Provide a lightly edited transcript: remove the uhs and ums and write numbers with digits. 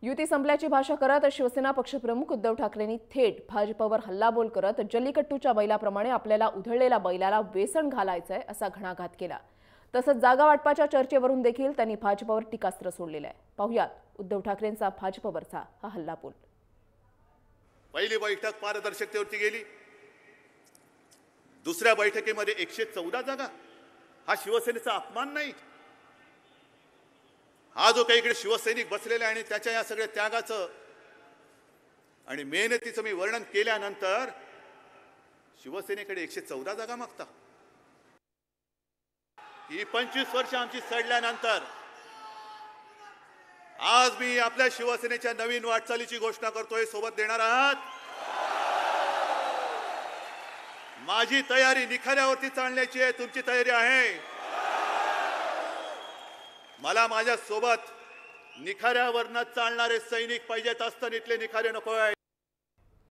युती संपल्याची भाषा करत शिवसेना पक्षप्रमुख उद्धव ठाकरेंनी थेट भाजपवर हल्लाबोल करत जल्लीकट्टूच्या बैलाप्रमाणे आपल्याला उधळलेल्या बैलाला वेसण घालायचंय असा घणाघात केला। तसंच जागा वाटपाच्या चर्चेवरून देखील त्यांनी भाजपवर टीकास्त्र सोडलेलं आहे। पाहुयात उद्धव ठाकरेंचा भाजपवरचा हा हल्लाबोल। पहिली बैठक पारदर्शकतेवरती गेली। दुसऱ्या बैठकीमध्ये 114 जागा। हा शिवसेनेचा अपमान नाही। हा जो काही इकडे शिवसैनिक बसलेले आणि त्याच्या या सगळ्या त्यागाचं आणि मेहनतीचं मी वर्णन केल्यानंतर शिवसेनेकडे 114 जागा मागता। ही 25 वर्ष आमची सडल्यानंतर आज मी आपल्या शिवसेनेच्या नवीन वाटचालीची घोषणा करतोय। सोबत देणार आहात? माझी तयारी निखाऱ्यावरती चालण्याची आहे। तुमची तयारी आहे? मला माझ्या सोबत निखाऱ्यावरनं चालणारे सैनिक पाहिजेत, असतं इथले निखारे नको आहे।